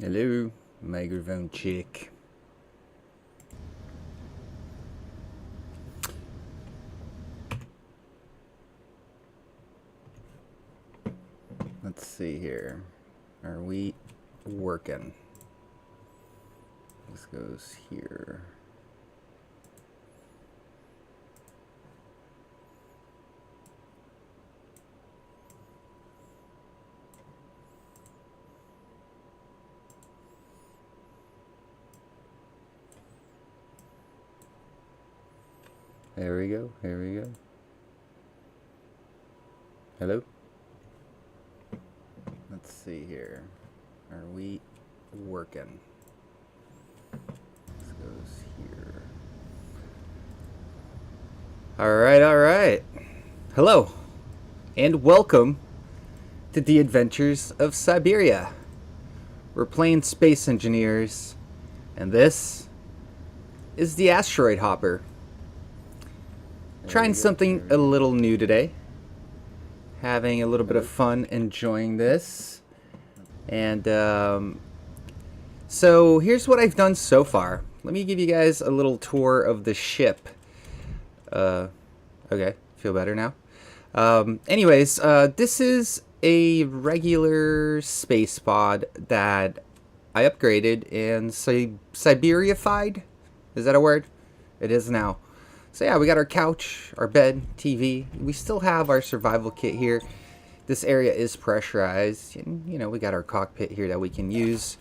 Hello, microphone chick. Let's see here. Are we working? This goes here. There we go. Here we go. Hello? Let's see here. Are we working? This goes here. Alright, alright. Hello, and welcome to the Adventures of Siberia. We're playing space engineers, and this is the Asteroid Hopper. Trying something a little new today. Having a little bit of fun enjoying this. And so here's what I've done so far. Let me give you guys a little tour of the ship. Okay, feel better now. Anyways, this is a regular space pod that I upgraded and Siberiafied. Is that a word? It is now. So yeah, we got our couch, our bed, TV. We still have our survival kit here. This area is pressurized. And, you know, we got our cockpit here that we can use.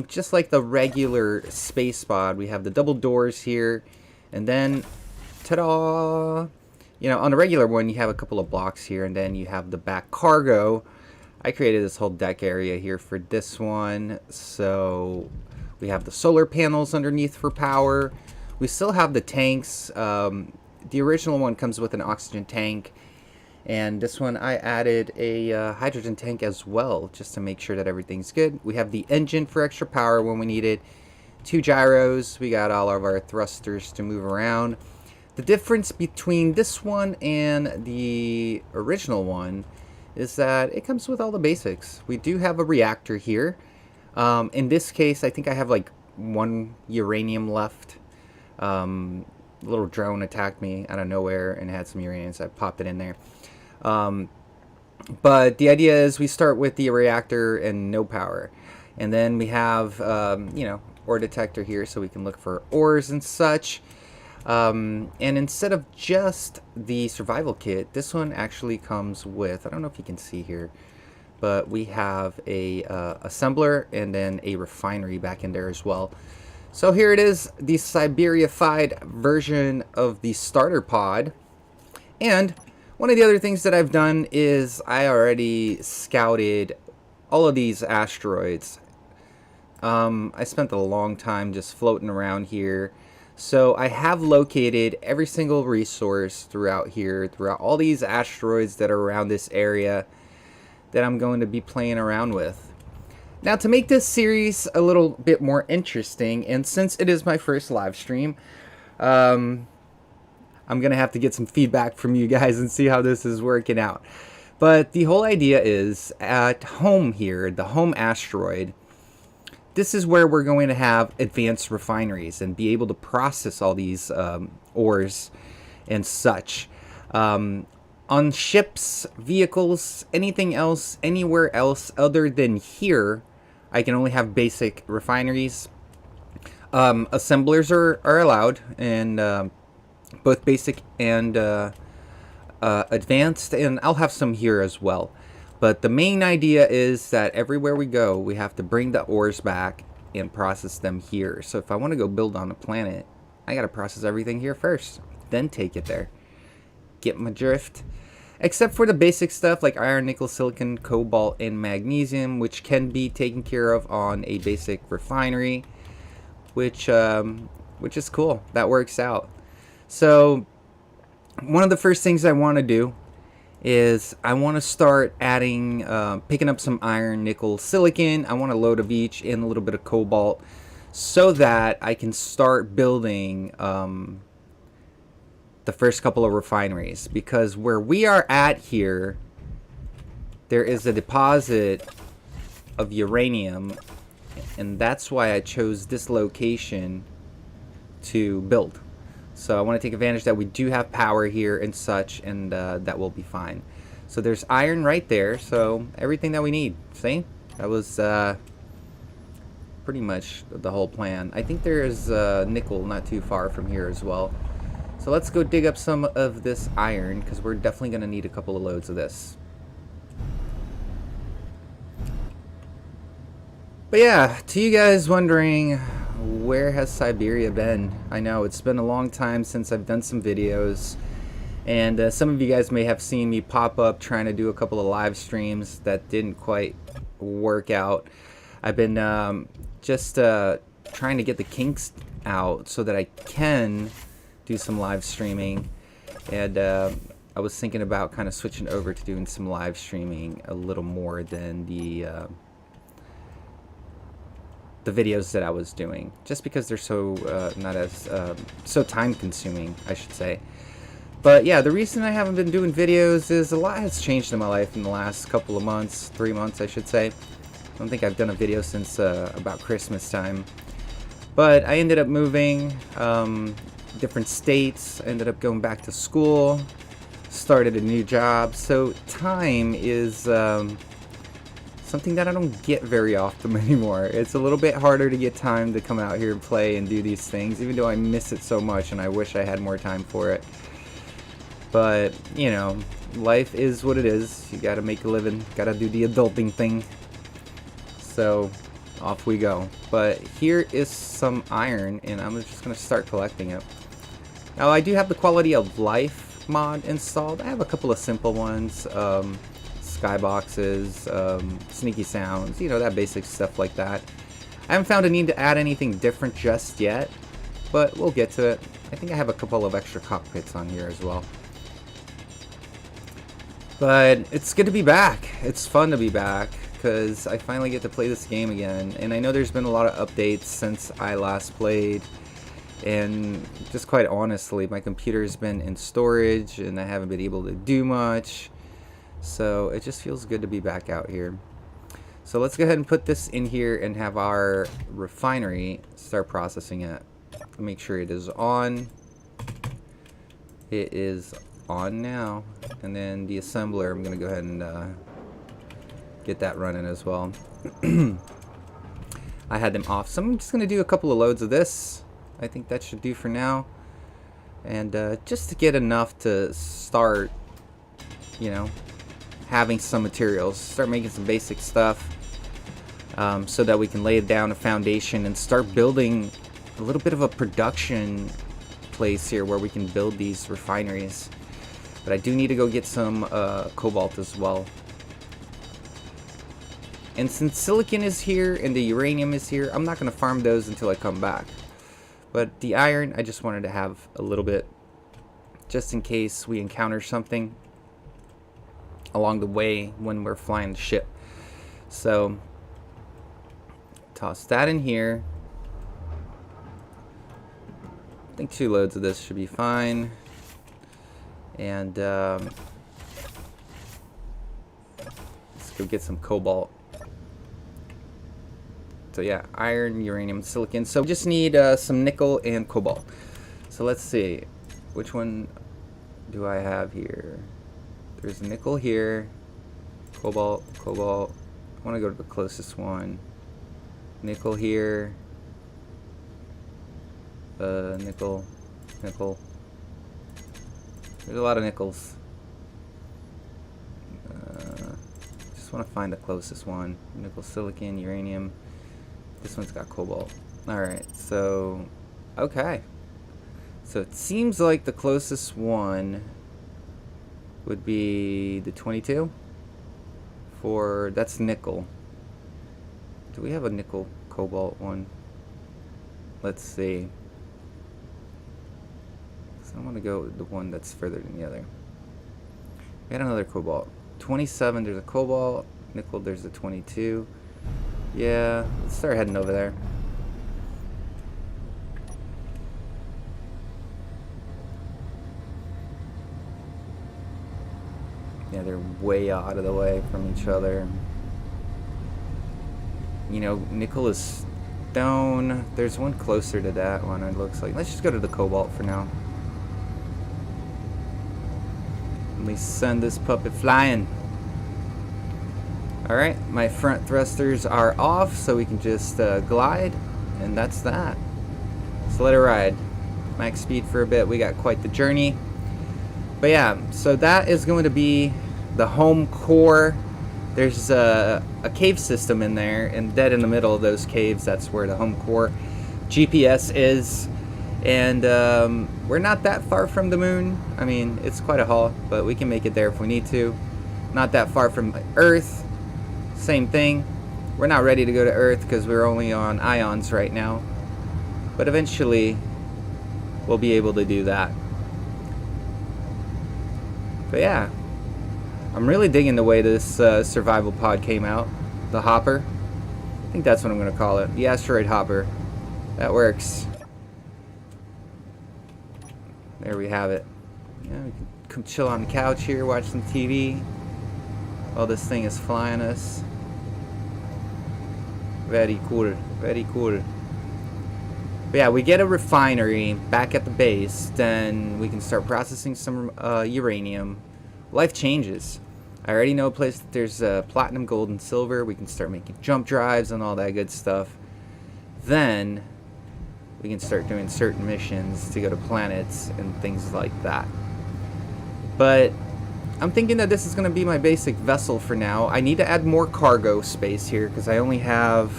Just like the regular space pod, we have the double doors here. And then, ta-da! You know, on the regular one, you have a couple of blocks here. And then you have the back cargo. I created this whole deck area here for this one. So we have the solar panels underneath for power. We still have the tanks. The original one comes with an oxygen tank, and this one I added a hydrogen tank as well, just to make sure that everything's good. We have the engine for extra power when we need it. 2 gyros. We got all of our thrusters to move around. The difference between this one and the original one is that it comes with all the basics. We do have a reactor here. In this case, I think I have like 1 uranium left. A little drone attacked me out of nowhere and had some uranium, so I popped it in there. But the idea is we start with the reactor and no power, and then we have you know, ore detector here so we can look for ores and such. And instead of just the survival kit, this one actually comes with, I don't know if you can see here, but we have a assembler and then a refinery back in there as well. So here it is, the Siberiafied version of the starter pod. And one of the other things that I've done is I already scouted all of these asteroids. I spent a long time just floating around here. So I have located every single resource throughout here, throughout all these asteroids that are around this area that I'm going to be playing around with. Now, to make this series a little bit more interesting, and since it is my first live stream, I'm going to have to get some feedback from you guys and see how this is working out. But the whole idea is, at home here, the home asteroid, this is where we're going to have advanced refineries and be able to process all these ores and such. On ships, vehicles, anything else, anywhere else other than here, I can only have basic refineries. Assemblers are allowed, and both basic and advanced, and I'll have some here as well. But the main idea is that everywhere we go, we have to bring the ores back and process them here. So if I want to go build on a planet, I got to process everything here first, then take it there. Get my drift? Except for the basic stuff like iron, nickel, silicon, cobalt, and magnesium, which can be taken care of on a basic refinery, which is cool. That works out. So one of the first things I want to do is I want to start adding, picking up some iron, nickel, silicon. I want a load of each and a little bit of cobalt so that I can start building the first couple of refineries, because where we are at here, there is a deposit of uranium, and that's why I chose this location to build. So I want to take advantage that we do have power here and such, and that will be fine. So there's iron right there, so everything that we need. See? That was pretty much the whole plan. I think there is nickel not too far from here as well. So let's go dig up some of this iron, because we're definitely going to need a couple of loads of this. But yeah, to you guys wondering, where has Siberia been? I know it's been a long time since I've done some videos, and some of you guys may have seen me pop up trying to do a couple of live streams that didn't quite work out. I've been just trying to get the kinks out so that I can do some live streaming, and I was thinking about kind of switching over to doing some live streaming a little more than the videos that I was doing, just because they're so not as so time consuming, I should say. But yeah, the reason I haven't been doing videos is a lot has changed in my life in the last couple of months, 3 months I should say. I don't think I've done a video since about Christmas time. But I ended up moving different states. I ended up going back to school, started a new job, so time is something that I don't get very often anymore. It's a little bit harder to get time to come out here and play and do these things, even though I miss it so much and I wish I had more time for it. But, you know, life is what it is. You gotta make a living, gotta do the adulting thing. So, off we go. But here is some iron, and I'm just gonna start collecting it. Now, I do have the quality of life mod installed. I have a couple of simple ones. Skyboxes, sneaky sounds, you know, that basic stuff like that. I haven't found a need to add anything different just yet, but we'll get to it. I think I have a couple of extra cockpits on here as well. But it's good to be back. It's fun to be back, because I finally get to play this game again. And I know there's been a lot of updates since I last played. And just quite honestly, my computer's been in storage, and I haven't been able to do much. So it just feels good to be back out here. So let's go ahead and put this in here and have our refinery start processing it. Make sure it is on. It is on now. And then the assembler, I'm going to go ahead and get that running as well. I had them off. So I'm just going to do a couple of loads of this. I think that should do for now. And just to get enough to start, you know, having some materials, start making some basic stuff, so that we can lay down a foundation and start building a little bit of a production place here where we can build these refineries. But I do need to go get some cobalt as well. And since silicon is here and the uranium is here, I'm not going to farm those until I come back. But the iron, I just wanted to have a little bit, just in case we encounter something along the way when we're flying the ship. So toss that in here. I think 2 loads of this should be fine. And let's go get some cobalt. So yeah, iron, uranium, silicon. So we just need some nickel and cobalt. So let's see, which one do I have here? There's nickel here, cobalt. I want to go to the closest one. Nickel here, nickel. There's a lot of nickels. Just want to find the closest one. Nickel, silicon, uranium. This one's got cobalt. Alright, so okay. So it seems like the closest one would be the 22 for, that's nickel. Do we have a nickel cobalt one? Let's see. So I want to go with the one that's further than the other. We got another cobalt. 27, there's a cobalt. Nickel, there's a 22. Yeah, let's start heading over there. Yeah, they're way out of the way from each other. you know, nickel is stone. There's one closer to that one, it looks like. Let's just go to the cobalt for now. Let me send this puppet flying. Alright, my front thrusters are off, so we can just glide, and that's that. So let it ride. Max speed for a bit. We got quite the journey. But yeah, so that is going to be the home core. There's a cave system in there, and dead in the middle of those caves, that's where the home core GPS is. And we're not that far from the moon. I mean, it's quite a haul, but we can make it there if we need to. Not that far from Earth. Same thing. We're not ready to go to Earth because we're only on ions right now. But eventually, we'll be able to do that. But yeah, I'm really digging the way this survival pod came out. The hopper. I think that's what I'm going to call it. The asteroid hopper. That works. There we have it. Yeah, we can come chill on the couch here, watch some TV while this thing is flying us. Very cool. Very cool. But yeah, we get a refinery back at the base, then we can start processing some uranium. Life changes. I already know a place that there's platinum, gold, and silver. We can start making jump drives and all that good stuff. Then we can start doing certain missions to go to planets and things like that. But I'm thinking that this is going to be my basic vessel for now. I need to add more cargo space here because I only have,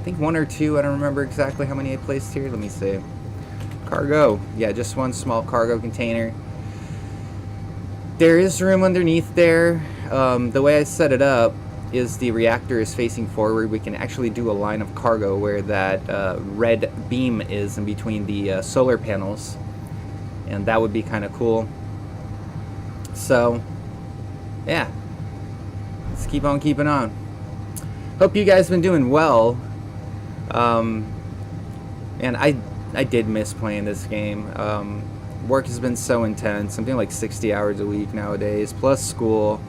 I think, 1 or 2. I don't remember exactly how many I placed here. Let me see. Cargo. Yeah, just one small cargo container. There is room underneath there. The way I set it up is the reactor is facing forward. We can actually do a line of cargo where that red beam is in between the solar panels. And that would be kind of cool. So, yeah. Let's keep on keeping on. Hope you guys have been doing well. And I did miss playing this game. Work has been so intense. I'm doing like 60 hours a week nowadays, plus school.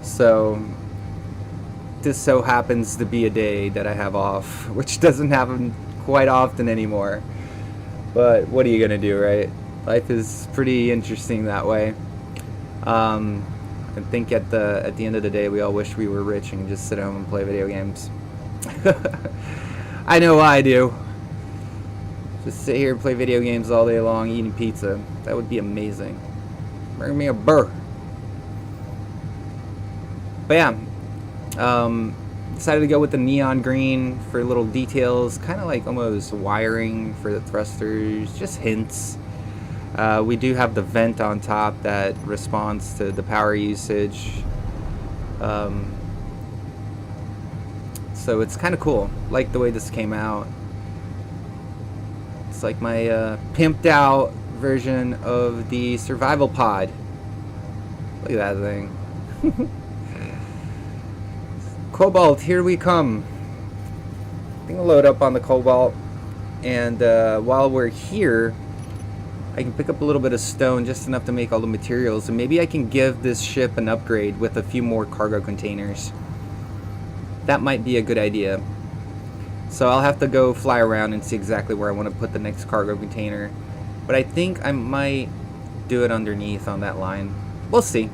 So this so happens to be a day that I have off, which doesn't happen quite often anymore. But what are you gonna do, right? Life is pretty interesting that way. I think at the end of the day, we all wish we were rich and could just sit home and play video games. I know I do. Just sit here and play video games all day long, eating pizza. That would be amazing. Bring me a burr. But yeah, decided to go with the neon green for little details, kind of like almost wiring for the thrusters, just hints. We do have the vent on top that responds to the power usage. So it's kind of cool. Like the way this came out. It's like my pimped out version of the survival pod. Look at that thing. Cobalt, here we come. I think I'll load up on the cobalt. And while we're here, I can pick up a little bit of stone, just enough to make all the materials, and maybe I can give this ship an upgrade with a few more cargo containers. That might be a good idea. So I'll have to go fly around and see exactly where I want to put the next cargo container. But I think I might do it underneath on that line. We'll see.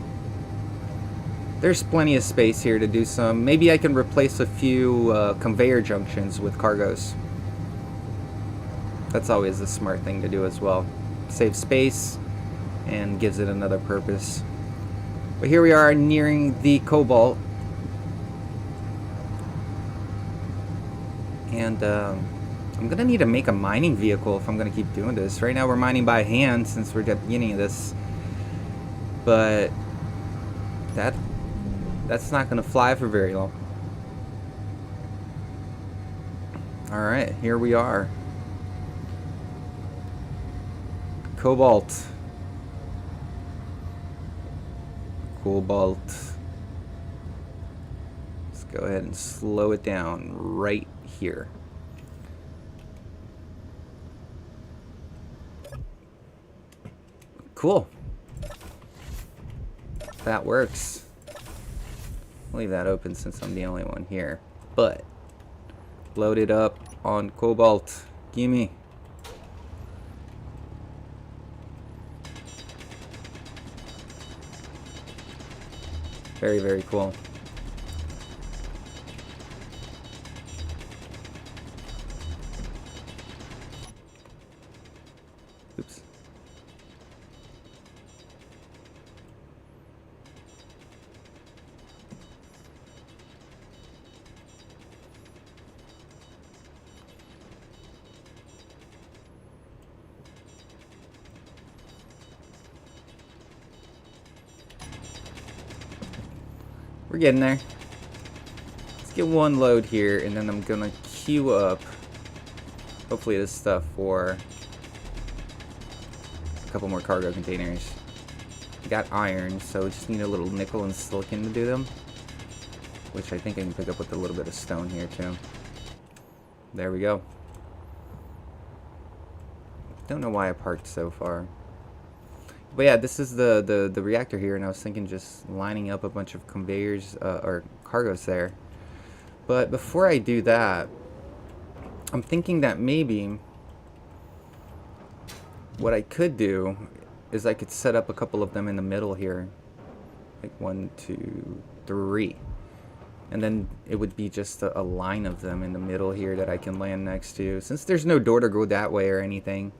There's plenty of space here to do some. Maybe I can replace a few conveyor junctions with cargos. That's always a smart thing to do as well. Saves space and gives it another purpose. But here we are nearing the cobalt. And I'm gonna need to make a mining vehicle if I'm gonna keep doing this. Right now we're mining by hand since we're at the beginning of this. But that's not gonna fly for very long. Alright, here we are. Cobalt. Cobalt. Let's go ahead and slow it down right here. Cool. That works. I'll leave that open since I'm the only one here. But Loaded up on cobalt. Gimme. Very, very cool. Oops. We're getting there. Let's get one load here, and then I'm gonna queue up, hopefully, this stuff for a couple more cargo containers. Got iron, so we just need a little nickel and silicon to do them, which I think I can pick up with a little bit of stone here too. There we go. Don't know why I parked so far. But yeah, this is the reactor here, and I was thinking just lining up a bunch of conveyors or cargos there. But before I do that, I'm thinking that maybe what I could do is I could set up a couple of them in the middle here. Like 1, 2, 3. And then it would be just a line of them in the middle here that I can land next to. Since there's no door to go that way or anything,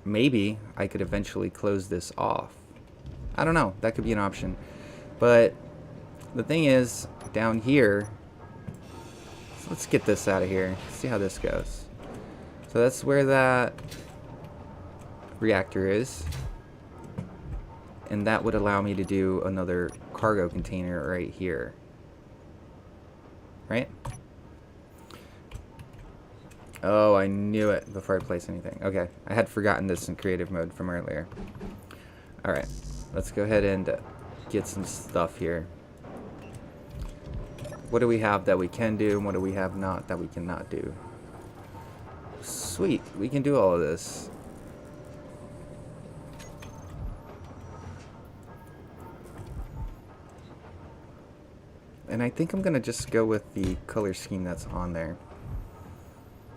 maybe I could eventually close this off. I don't know. That could be an option. But the thing is, down here, so let's get this out of here. See how this goes. So that's where that reactor is. And that would allow me to do another cargo container right here. Right? Oh, I knew it before I placed anything. Okay, I had forgotten this in creative mode from earlier. Alright, let's go ahead and get some stuff here. What do we have that we can do, and what do we have not that we cannot do? Sweet, we can do all of this. And I think I'm going to just go with the color scheme that's on there.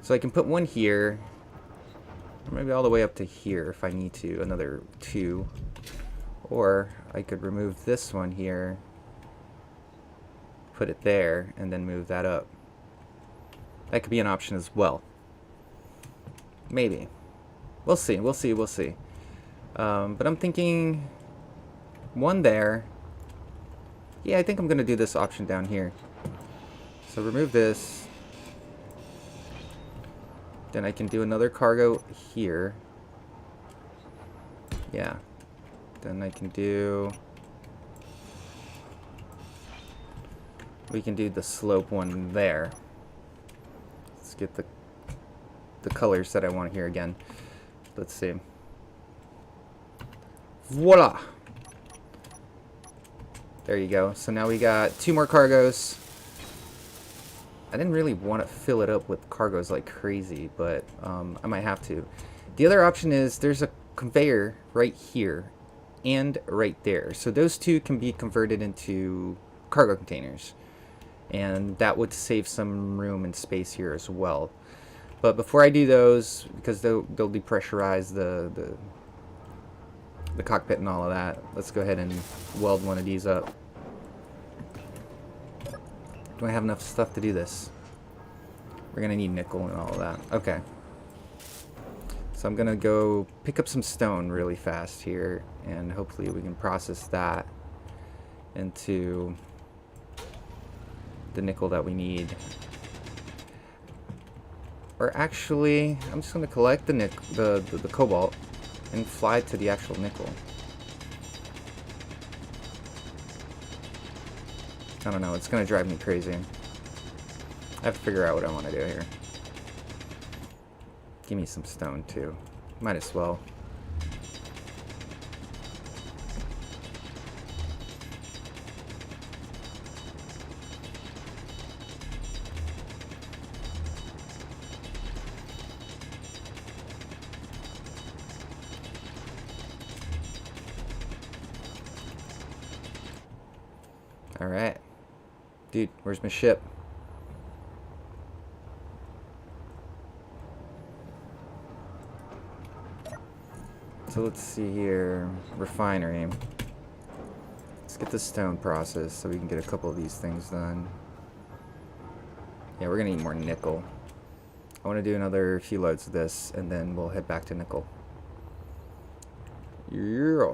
So I can put one here, or maybe all the way up to here if I need to, another 2. Or I could remove this one here, put it there, and then move that up. That could be an option as well. Maybe. We'll see, we'll see, we'll see. But I'm thinking one there. Yeah, I think I'm going to do this option down here. So remove this. Then I can do another cargo here. Yeah. Then I can do... we can do the slope one there. Let's get the colors that I want here again. Let's see. Voila! There you go. So now we got 2 more cargos. I didn't really want to fill it up with cargos like crazy, but I might have to. The other option is there's a conveyor right here and right there. So those 2 can be converted into cargo containers. And that would save some room and space here as well. But before I do those, because they'll depressurize the cockpit and all of that, let's go ahead and weld one of these up. Do I have enough stuff to do this? We're gonna need nickel and all of that. Okay. So I'm gonna go pick up some stone really fast here, and hopefully we can process that into the nickel that we need. Or actually, I'm just gonna collect the cobalt and fly to the actual nickel. I don't know, it's gonna drive me crazy. I have to figure out what I want to do here. Give me some stone too. Might as well. Alright. Dude, where's my ship? So let's see here. Refinery. Let's get the stone process so we can get a couple of these things done. Yeah, we're gonna need more nickel. I want to do another few loads of this, and then we'll head back to nickel. Yeah.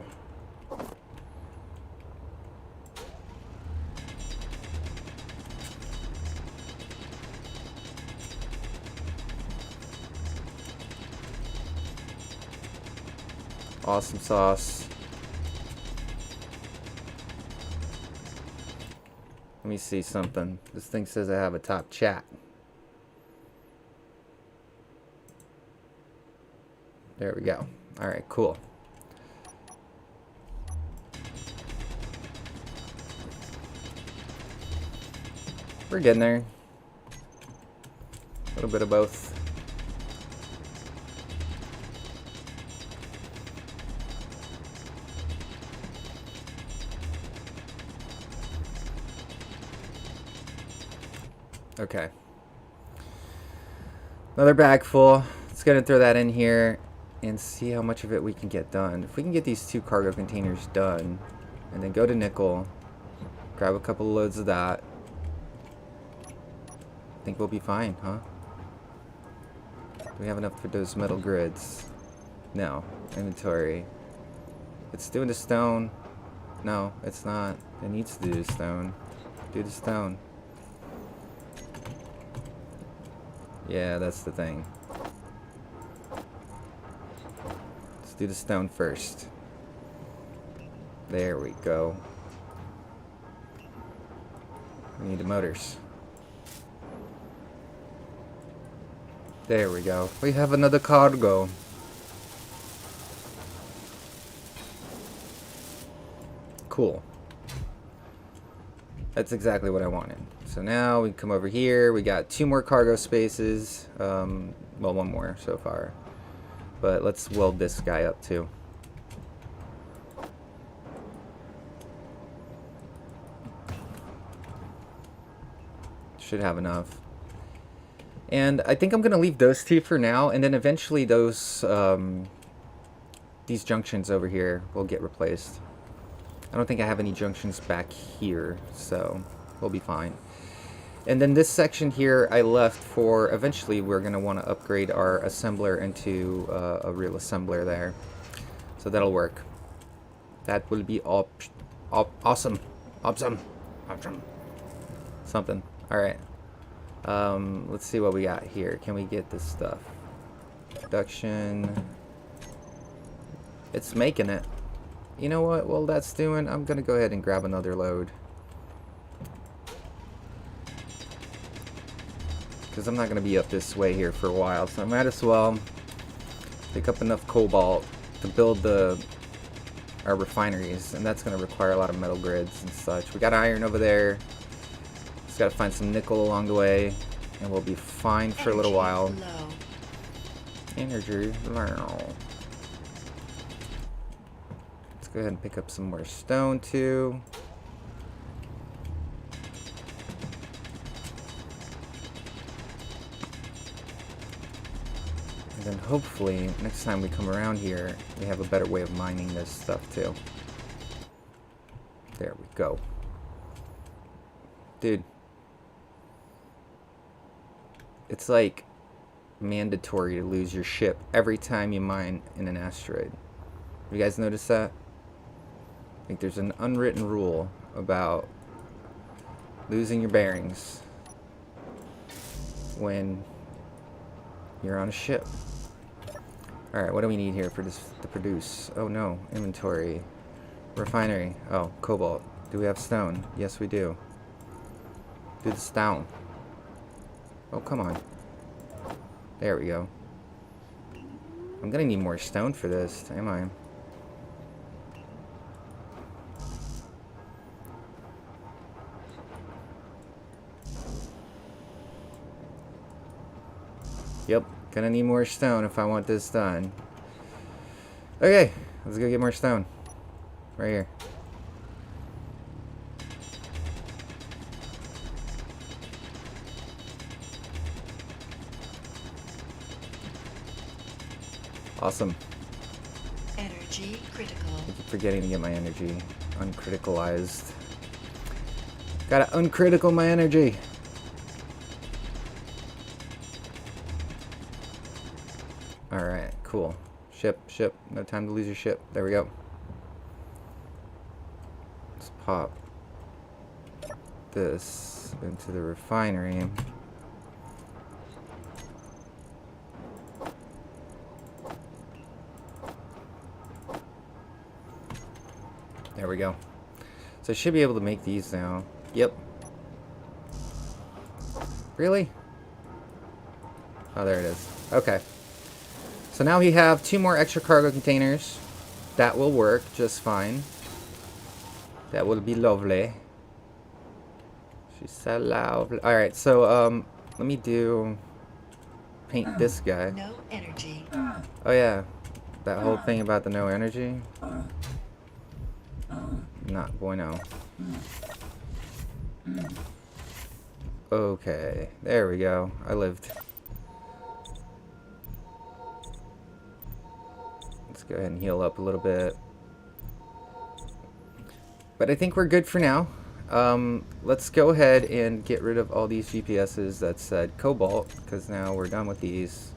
Awesome sauce. Let me see something. This thing says I have a top chat. There we go. Alright, cool. We're getting there. A little bit of both. Okay. Another bag full. Let's go and throw that in here and see how much of it we can get done. If we can get these 2 cargo containers done, and then go to nickel, grab a couple of loads of that, I think we'll be fine, huh? Do we have enough for those metal grids? No. Inventory. It's doing the stone. No, it's not. It needs to do the stone. Do the stone. Yeah, that's the thing. Let's do the stone first. There we go. We need the motors. There we go. We have another cargo. Cool. That's exactly what I wanted. So now we come over here. We got 2 more cargo spaces. Well, 1 more so far. But let's weld this guy up too. Should have enough. And I think I'm going to leave those 2 for now. And then eventually those, these junctions over here will get replaced. I don't think I have any junctions back here, so we'll be fine. And then this section here I left for, eventually we're going to want to upgrade our assembler into a real assembler there. So that'll work. That will be awesome. Awesome. Something. Alright. Let's see what we got here. Can we get this stuff? Production. It's making it. You know what? While that's doing, I'm going to go ahead and grab another load. Because I'm not going to be up this way here for a while, so I might as well pick up enough cobalt to build our refineries, and that's going to require a lot of metal grids and such. We got iron over there. Just got to find some nickel along the way, and we'll be fine for a little while. Energy low. Let's go ahead and pick up some more stone too. And then hopefully, next time we come around here, we have a better way of mining this stuff too. There we go. Dude. It's like mandatory to lose your ship every time you mine in an asteroid. You guys notice that? I think there's an unwritten rule about losing your bearings when you're on a ship. Alright, what do we need here for this to produce? Oh no, inventory. Refinery. Oh, cobalt. Do we have stone? Yes, we do. Do the stone. Oh, come on. There we go. I'm gonna need more stone for this, am I? Yep, gonna need more stone if I want this done. Okay, let's go get more stone. Right here. Awesome. Energy Energy critical. I keep forgetting to get my energy uncriticalized. Gotta uncritical my energy. Alright, cool. Ship. No time to lose your ship. There we go. Let's pop this into the refinery. There we go. So I should be able to make these now. Yep. Really? Oh, there it is. Okay. So now we have 2 more extra cargo containers. That will work just fine. That will be lovely. She's so lovely. Alright, so let me paint this guy. No energy. Oh yeah. That whole thing about the no energy. Not bueno. Okay, there we go. I lived. Let's go ahead and heal up a little bit. But I think we're good for now. Let's go ahead and get rid of all these GPSs that said cobalt, because now we're done with these.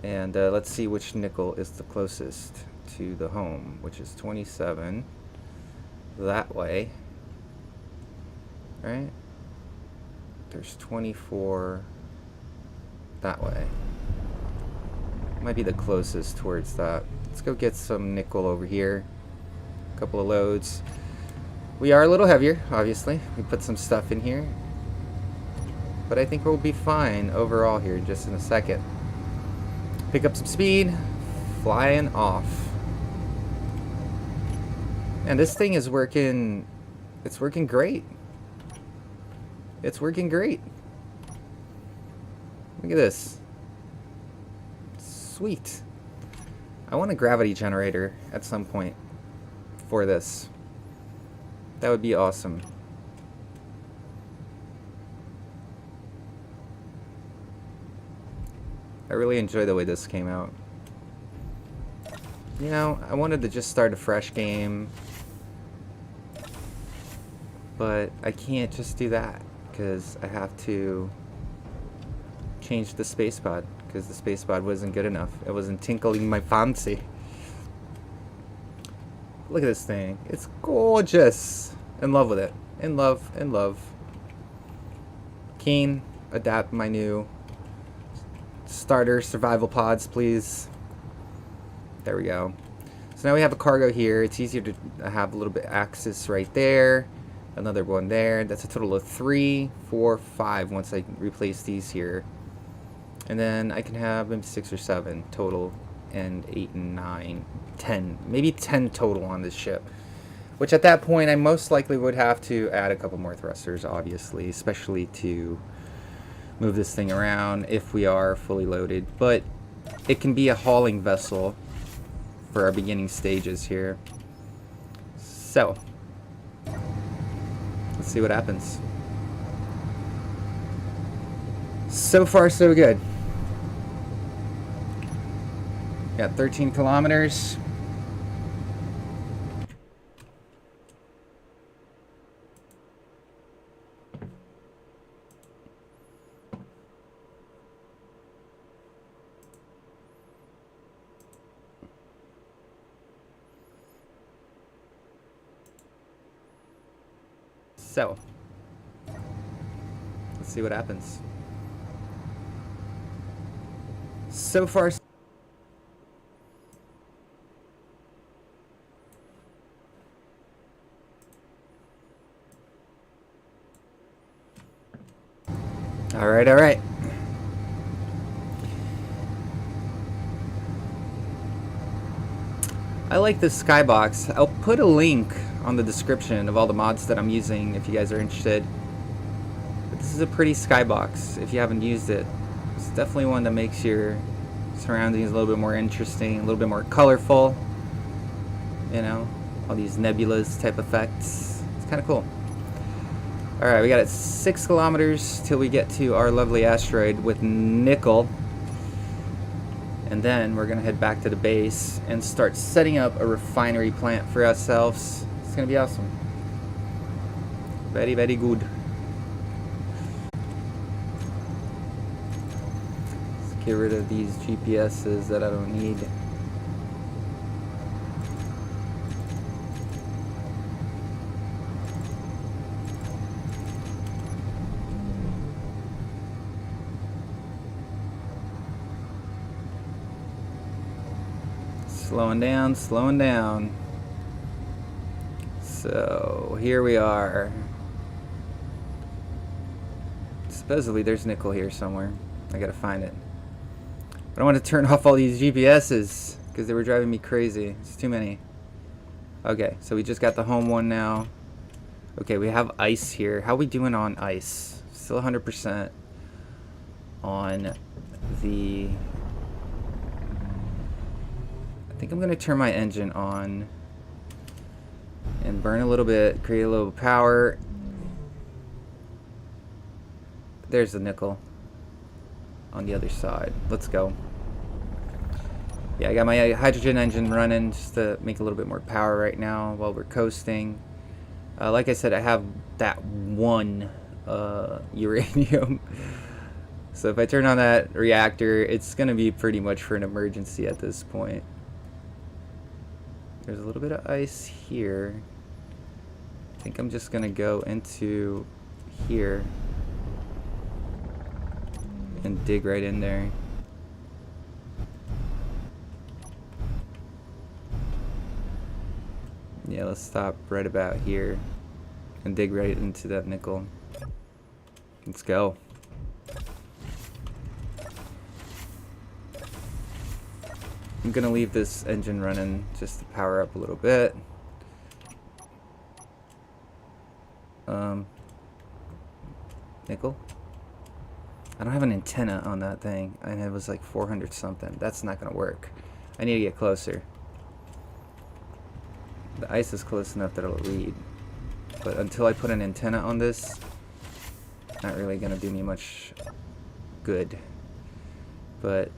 And let's see which nickel is the closest to the home, which is 27. That way. Right? There's 24 that way. Might be the closest towards that. Let's go get some nickel over here. A couple of loads. We are a little heavier, obviously. We put some stuff in here. But I think we'll be fine overall here just in a second. Pick up some speed. Flying off. And this thing is working. It's working great. It's working great. Look at this. Sweet. I want a gravity generator at some point for this. That would be awesome. I really enjoy the way this came out. You know, I wanted to just start a fresh game, but I can't just do that because I have to change the space pod because the space pod wasn't good enough. It wasn't tinkling my fancy. Look at this thing. It's gorgeous. In love with it. In love. In love. Keen. Adapt my new starter survival pods, please. There we go. So now we have a cargo here. It's easier to have a little bit access right there. Another one there. That's a total of 3, 4, 5 once I replace these here. And then I can have maybe 6 or 7 total. And 8 and 9. 10. Maybe 10 total on this ship. Which at that point I most likely would have to add a couple more thrusters, obviously. Especially to move this thing around if we are fully loaded. But it can be a hauling vessel for our beginning stages here. So let's see what happens. So far so good. Got 13 kilometers. So, let's see what happens. So far, all right. I like this skybox. I'll put a link on the description of all the mods that I'm using if you guys are interested. But this is a pretty skybox if you haven't used it. It's definitely one that makes your surroundings a little bit more interesting, a little bit more colorful. You know, all these nebulas type effects. It's kind of cool. Alright, we got it 6 kilometers till we get to our lovely asteroid with nickel. And then we're going to head back to the base and start setting up a refinery plant for ourselves. It's going to be awesome. Very, very good. Let's get rid of these GPSs that I don't need. Slowing down, slowing down. So here we are. Supposedly there's nickel here somewhere. I gotta find it. But I want to turn off all these GPSs because they were driving me crazy. It's too many. Okay, so we just got the home one now. Okay, we have ice here. How are we doing on ice? Still 100% on the... I think I'm going to turn my engine on and burn a little bit, create a little power. There's the nickel on the other side. Let's go. Yeah, I got my hydrogen engine running just to make a little bit more power right now while we're coasting. Like I said, I have that one uranium. So if I turn on that reactor, it's going to be pretty much for an emergency at this point. There's a little bit of ice here. I think I'm just going to go into here and dig right in there. Yeah, let's stop right about here and dig right into that nickel. Let's go. I'm gonna leave this engine running just to power up a little bit. Nickel? I don't have an antenna on that thing, and it was like 400 something. That's not gonna work. I need to get closer. The ice is close enough that it'll read, but until I put an antenna on this, not really gonna do me much good. But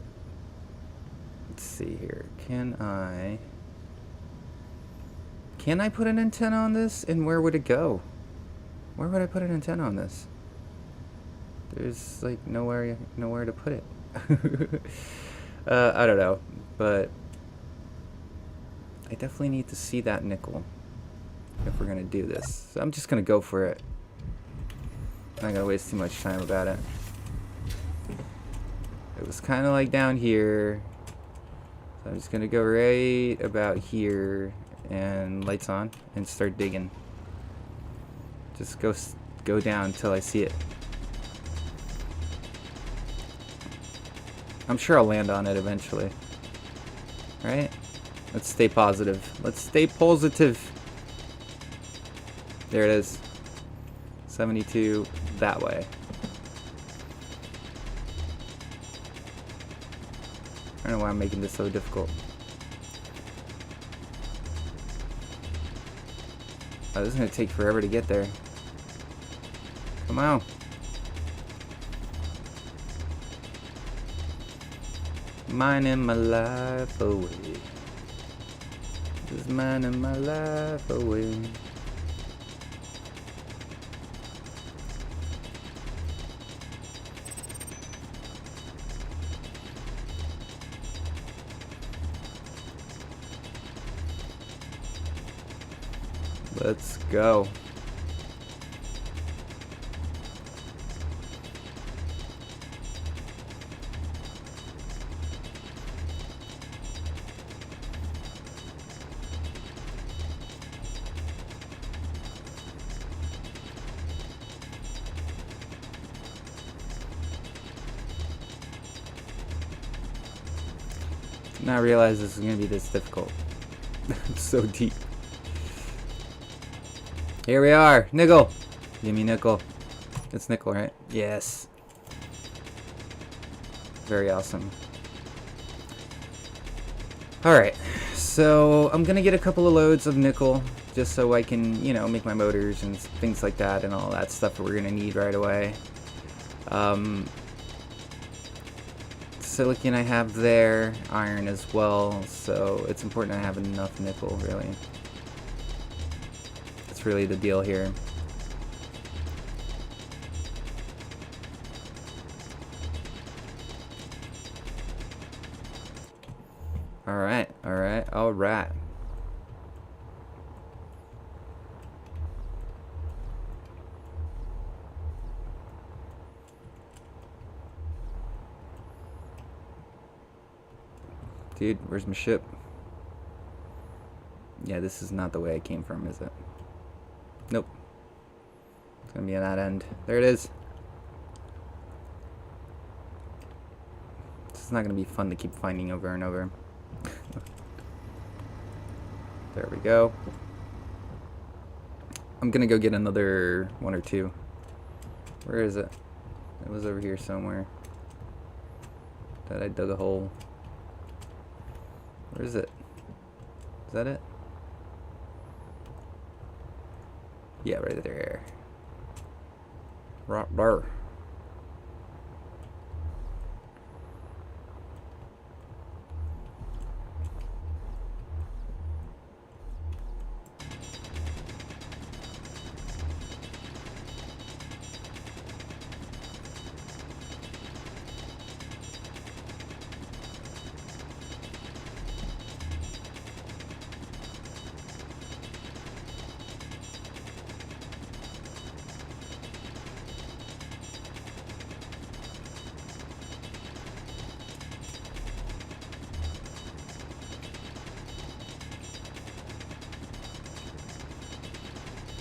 let's see here. Can I put an antenna on this, and where would it go? Where would I put an antenna on this? There's like nowhere to put it. I don't know, but I definitely need to see that nickel if we're gonna do this. So I'm just gonna go for it. I'm not gonna waste too much time about it. It was kind of like down here, so I'm just gonna go right about here and lights on and start digging. Just go down until I see it. I'm sure I'll land on it eventually. Right? Let's stay positive. Let's stay positive. There it is. 72 that way. I don't know why I'm making this so difficult. Oh, this is going to take forever to get there. Come on. Mining my life away. Just mining my life away. Let's go. Now I realize this is going to be this difficult. It's so deep. Here we are. Nickel. Give me nickel. It's nickel, right? Yes. Very awesome. Alright. So I'm going to get a couple of loads of nickel just so I can, you know, make my motors and things like that and all that stuff that we're going to need right away. silicon I have there, iron as well, so it's important I have enough nickel, really. That's really the deal here. Alright, alright, alright. Dude, where's my ship? Yeah, this is not the way I came from, is it? Nope. It's gonna be on that end. There it is. This is not gonna be fun to keep finding over and over. There we go. I'm gonna go get another one or two. Where is it? It was over here somewhere. That I dug a hole. Where is it? Is that it? Yeah, right there. Right there.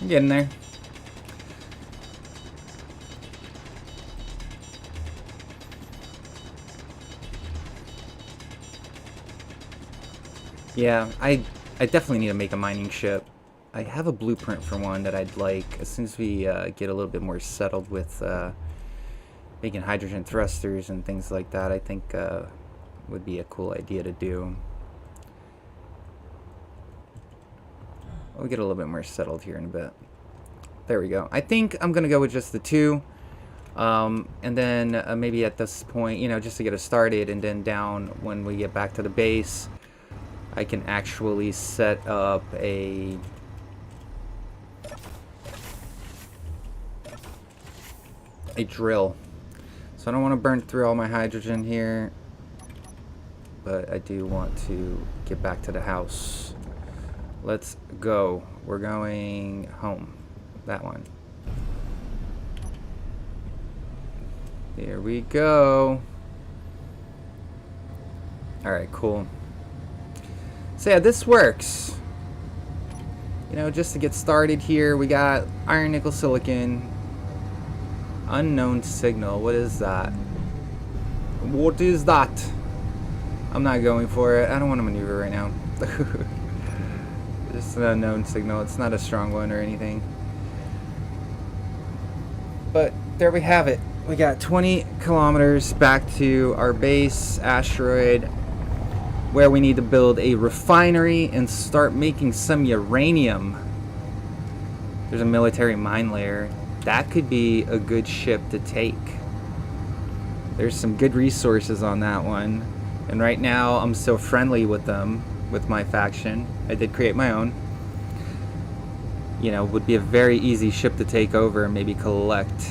I'm getting there. Yeah, I definitely need to make a mining ship. I have a blueprint for one that I'd like as soon as we get a little bit more settled with making hydrogen thrusters and things like that. I think would be a cool idea to do. We'll get a little bit more settled here in a bit. There we go. I think I'm gonna go with just the two, and then maybe at this point, you know, just to get us started, and then down when we get back to the base, I can actually set up a drill. So I don't want to burn through all my hydrogen here, but I do want to get back to the house. Let's go. We're going home. That one. Here we go. Alright, cool. So yeah, this works. You know, just to get started here, we got iron, nickel, silicon. Unknown signal. What is that? What is that? I'm not going for it. I don't want to maneuver right now. Just an unknown signal. It's not a strong one or anything. But there we have it. We got 20 kilometers back to our base, Asteroid, where we need to build a refinery and start making some uranium. There's a military mine layer. That could be a good ship to take. There's some good resources on that one. And right now, I'm so friendly with them, with my faction. I did create my own. You know, would be a very easy ship to take over and maybe collect.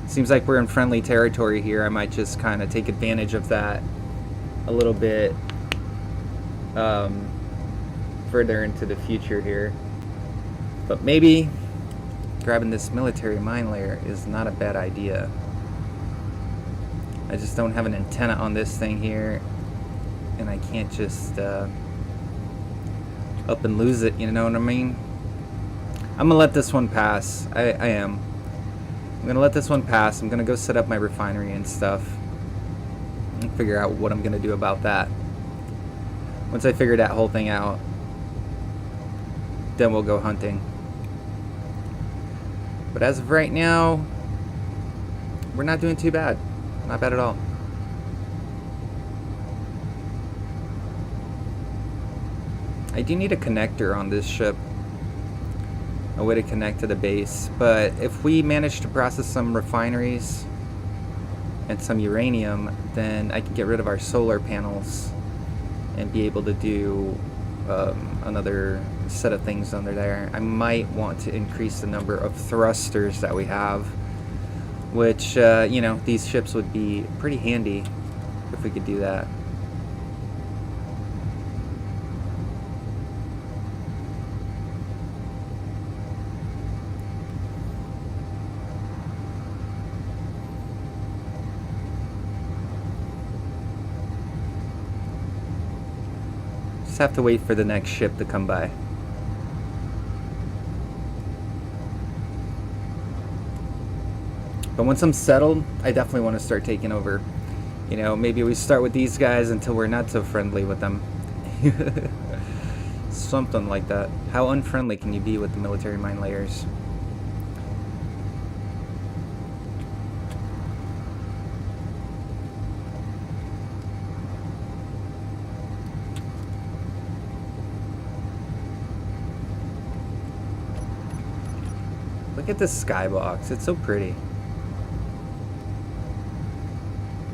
Seems like we're in friendly territory here. I might just kind of take advantage of that a little bit further into the future here. But maybe grabbing this military mine layer is not a bad idea. I just don't have an antenna on this thing here, and I can't just up and lose it, you know what I mean? I'm gonna let this one pass. I am. I'm gonna let this one pass. I'm gonna go set up my refinery and stuff and figure out what I'm gonna do about that. Once I figure that whole thing out, then we'll go hunting. But as of right now, we're not doing too bad. Not bad at all. I do need a connector on this ship. A way to connect to the base. But if we manage to process some refineries, and some uranium, then I can get rid of our solar panels and be able to do another set of things under there. I might want to increase the number of thrusters that we have, which, you know, these ships would be pretty handy if we could do that. Just have to wait for the next ship to come by. But once I'm settled, I definitely want to start taking over. You know, maybe we start with these guys until we're not so friendly with them. Something like that. How unfriendly can you be with the military mine layers? Look at this skybox. It's so pretty.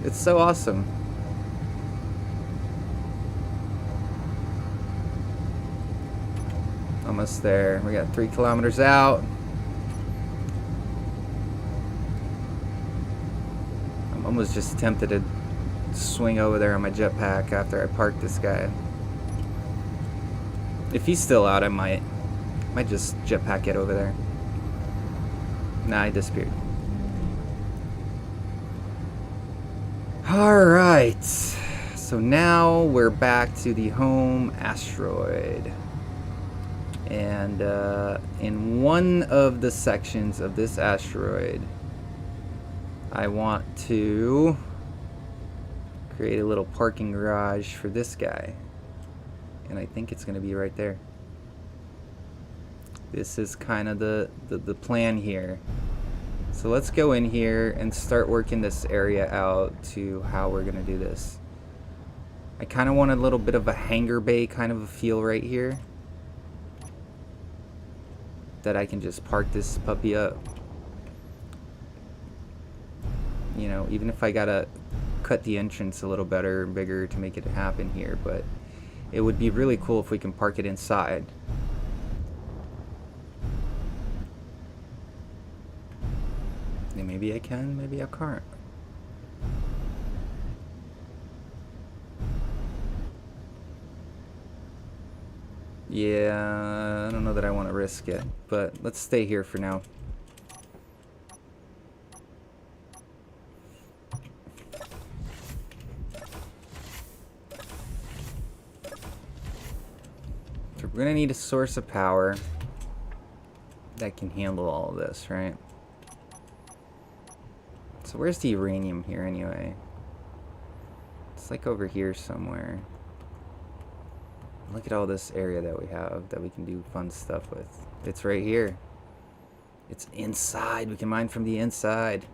It's so awesome. Almost there. We got 3 kilometers out. I'm almost just tempted to swing over there on my jetpack after I park this guy. If he's still out, I might just jetpack it over there. Nah, he disappeared. Alright, so now we're back to the home asteroid. And in one of the sections of this asteroid, I want to create a little parking garage for this guy. And I think it's going to be right there. This is kind of the plan here. So let's go in here and start working this area out to how we're going to do this. I kind of want a little bit of a hangar bay kind of a feel right here, that I can just park this puppy up. You know, even if I gotta cut the entrance a little better and bigger to make it happen here, but it would be really cool if we can park it inside. And maybe I can, maybe I can't. Yeah, I don't know that I want to risk it, but let's stay here for now. So we're gonna need a source of power that can handle all of this, right? So where's the uranium here anyway? It's like over here somewhere. Look at all this area that we have that we can do fun stuff with. It's right here. It's inside. We can mine from the inside.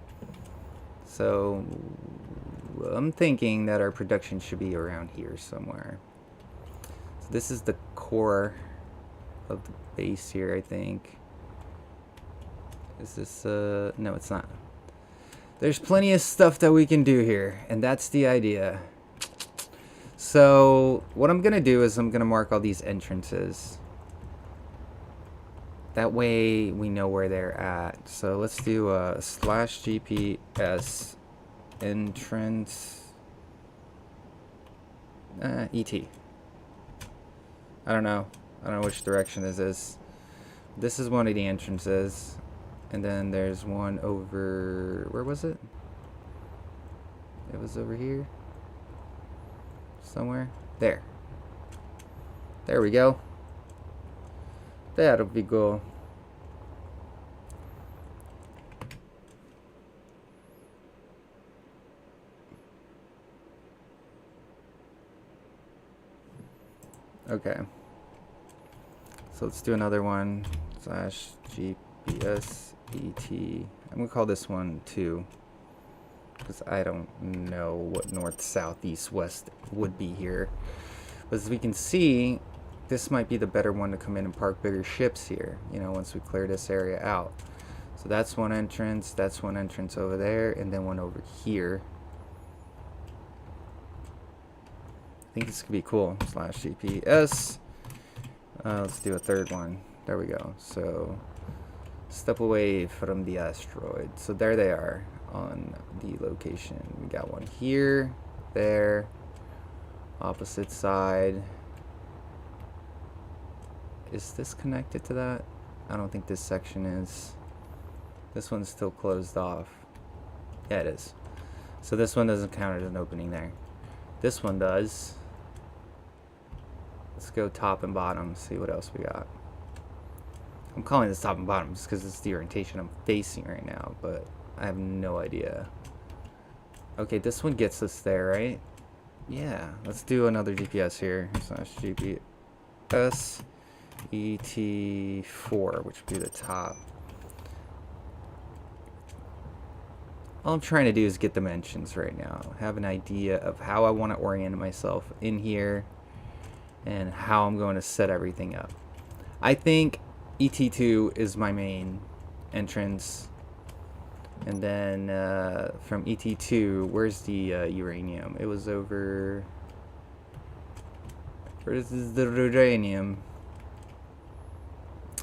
So I'm thinking that our production should be around here somewhere. So this is the core of the base here, I think. Is this no, it's not. There's plenty of stuff that we can do here, and that's the idea. So what I'm gonna do is I'm gonna mark all these entrances. That way we know where they're at. So let's do /GPS entrance ET. I don't know which direction this is. This is one of the entrances. And then there's one over, where was it? It was over here. Somewhere. There. There we go. That'll be cool. Okay. So let's do another one. /GPS ET. I'm gonna call this one 2, because I don't know what north, south, east, west would be here. But as we can see, this might be the better one to come in and park bigger ships here, you know, once we clear this area out. So that's one entrance over there, and then one over here. I think this could be cool. Slash GPS. Let's do a third one. There we go. So step away from the asteroid. So there they are on the location. We got one here, there, opposite side. Is this connected to that? I don't think this section is. This one's still closed off. Yeah, it is. So this one doesn't count as an opening there. This one does. Let's go top and bottom, see what else we got. I'm calling this top and bottom just because it's the orientation I'm facing right now, but I have no idea. Okay, this one gets us there, right? Yeah, let's do another GPS here. Slash GPS ET4, which would be the top. All I'm trying to do is get dimensions right now. Have an idea of how I want to orient myself in here and how I'm going to set everything up. I think ET2 is my main entrance. And then from ET2, where's the uranium? It was over... Where's the uranium?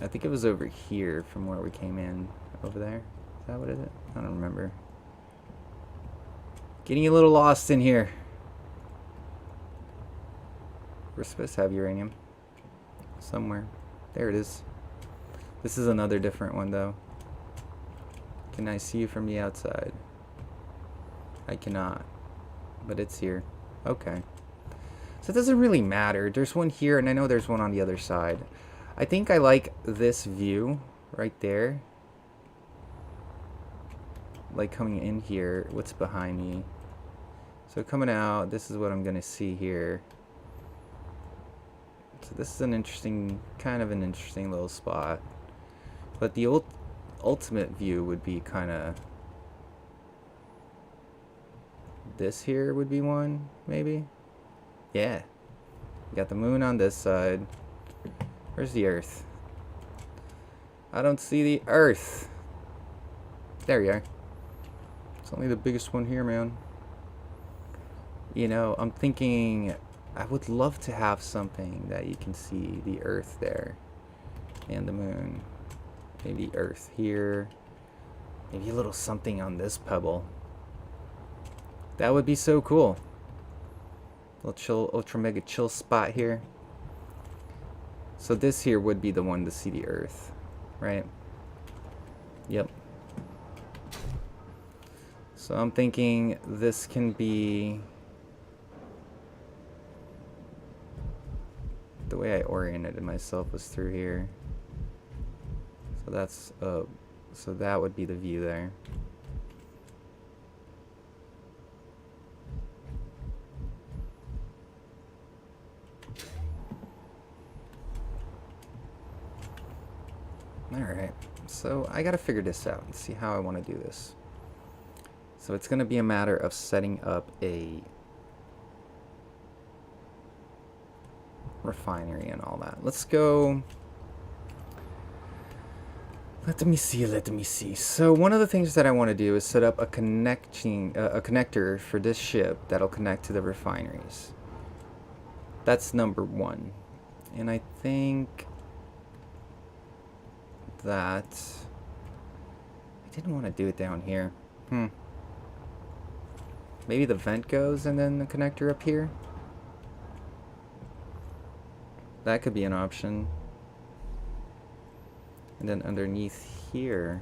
I think it was over here from where we came in. Over there? Is that what it is? I don't remember. Getting a little lost in here. We're supposed to have uranium. Somewhere. There it is. This is another different one though. Can I see you from the outside? I cannot. But it's here. Okay. So it doesn't really matter. There's one here and I know there's one on the other side. I think I like this view right there. Like coming in here. What's behind me? So coming out, this is what I'm gonna see here. So this is an interesting, kind of an interesting little spot. But the ultimate view would be kind of... This here would be one, maybe? Yeah. We got the moon on this side. Where's the Earth? I don't see the Earth. There you are. It's only the biggest one here, man. You know, I'm thinking I would love to have something that you can see the Earth there and the moon. Maybe Earth here. Maybe a little something on this pebble. That would be so cool. Little chill, ultra mega chill spot here. So this here would be the one to see the Earth, right? Yep. So I'm thinking this can be... The way I oriented myself was through here. So that's so that would be the view there. Alright, so I gotta figure this out and see how I want to do this. So it's gonna be a matter of setting up a refinery and all that. Let's go. Let me see. So one of the things that I want to do is set up a connector for this ship that'll connect to the refineries. That's number one. And I think that I didn't want to do it down here. Maybe the vent goes and then the connector up here. That could be an option. And then underneath here.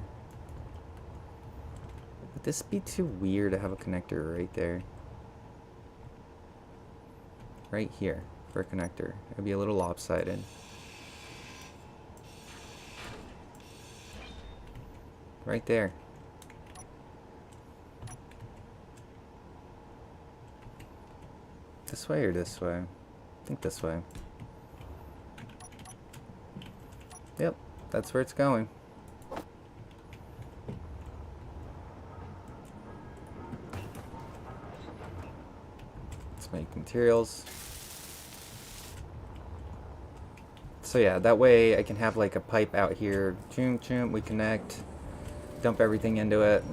Would this be too weird to have a connector right there? Right here for a connector. It'd be a little lopsided. Right there. This way or this way? I think this way. Yep, that's where it's going. Let's make materials. So yeah, that way I can have like a pipe out here. Choom choom, we connect. dump everything into it.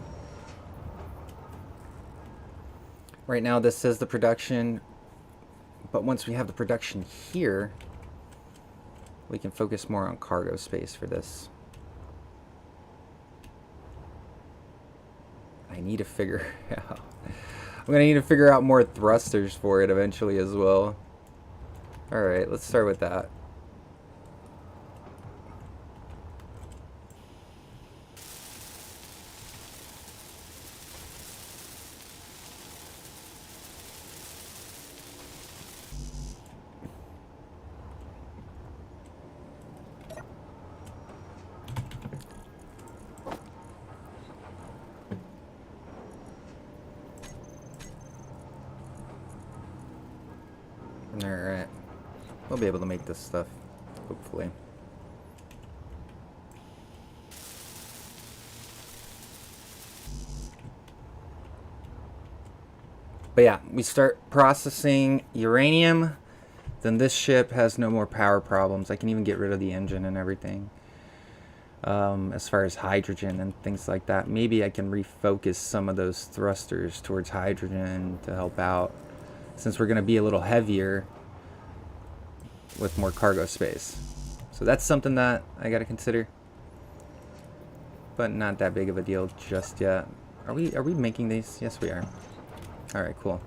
Right now this says the production, but once we have the production here, we can focus more on cargo space for this. I need to figure out. I'm gonna need to figure out more thrusters for it eventually as well. Alright, let's start with that. Alright. We'll be able to make this stuff, hopefully. But yeah, we start processing uranium, then this ship has no more power problems. I can even get rid of the engine and everything. As far as hydrogen and things like that, maybe I can refocus some of those thrusters towards hydrogen to help out, since we're going to be a little heavier with more cargo space. So that's something that I got to consider, but not that big of a deal just yet. Are we making these? Yes, we are. All right, cool.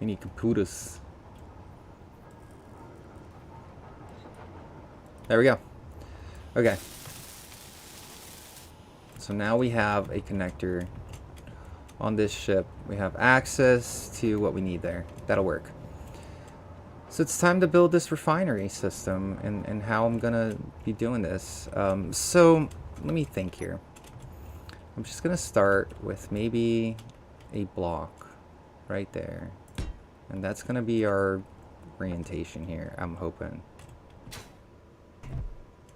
We need computers. There we go. Okay. So now we have a connector on this ship. We have access to what we need there. That'll work. So it's time to build this refinery system and how I'm gonna be doing this. So let me think here. I'm just gonna start with maybe a block right there. And that's gonna be our orientation here, I'm hoping.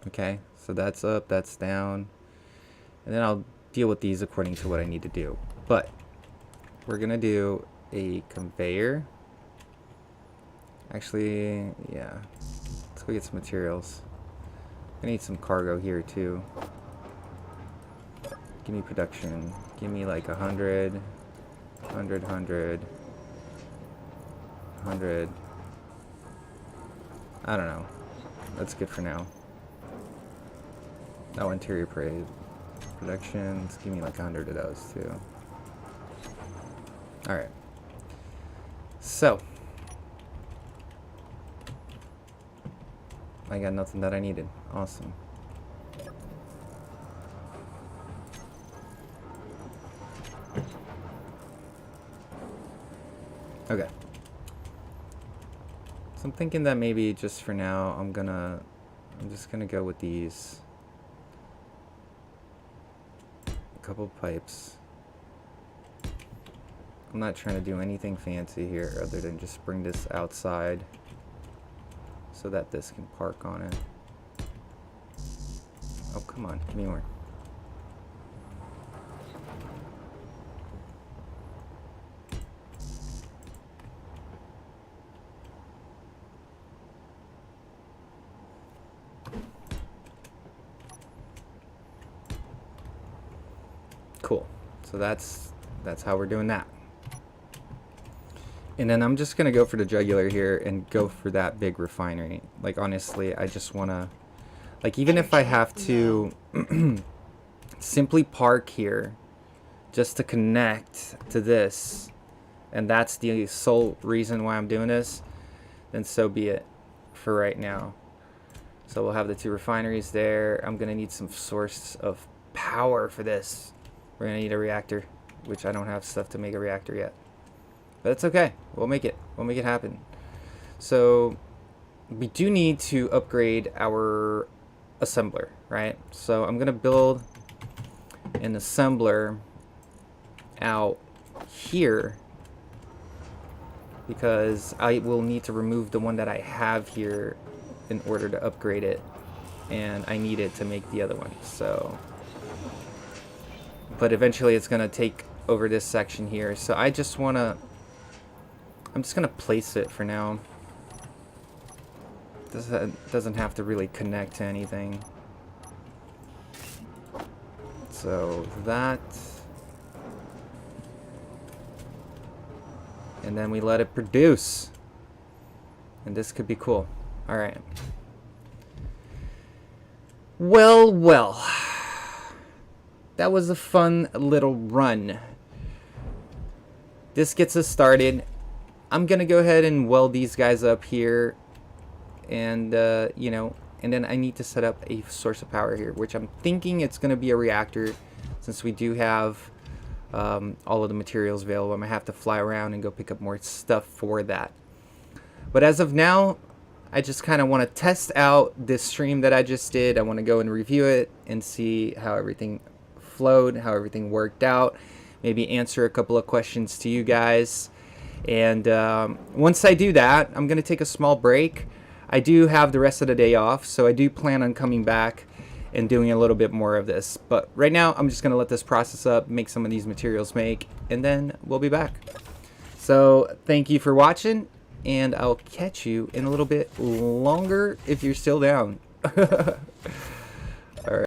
Okay, so that's up, that's down. And then I'll deal with these according to what I need to do. But we're gonna do a conveyor. Actually, yeah. Let's go get some materials. I need some cargo here too. Give me production. Give me like 100, 100, 100, 100. I don't know. That's good for now. Oh, interior parade. Productions. Give me like 100 of those too. Alright. So. I got nothing that I needed. Awesome. Okay. So I'm thinking that maybe just for now I'm just gonna go with these couple pipes. I'm not trying to do anything fancy here other than just bring this outside so that this can park on it. Oh, come on, give me more. Cool. So that's how we're doing that. And then I'm just gonna go for the jugular here and go for that big refinery. Like honestly, I just wanna, like even if I have to simply park here just to connect to this, and that's the sole reason why I'm doing this, then so be it for right now. So we'll have the two refineries there. I'm gonna need some source of power for this. We're gonna need a reactor, which I don't have stuff to make a reactor yet. But it's okay. We'll make it. We'll make it happen. So we do need to upgrade our assembler, right? So I'm gonna build an assembler out here because I will need to remove the one that I have here in order to upgrade it, and I need it to make the other one. So, but eventually it's gonna take over this section here. So I'm just gonna place it for now. This doesn't have to really connect to anything. So that, and then we let it produce, and this could be cool. All right. Well, well, that was a fun little run. This gets us started. I'm gonna go ahead and weld these guys up here, and you know, and then I need to set up a source of power here, which I'm thinking it's gonna be a reactor, since we do have all of the materials available. I'm gonna have to fly around and go pick up more stuff for that. But as of now, I just kind of want to test out this stream that I just did. I want to go and review it and see how everything flowed, how everything worked out. Maybe answer a couple of questions to you guys. And once I do that, I'm going to take a small break. I do have the rest of the day off, so I do plan on coming back and doing a little bit more of this. But right now, I'm just going to let this process up, make some of these materials and then we'll be back. So thank you for watching, and I'll catch you in a little bit longer if you're still down.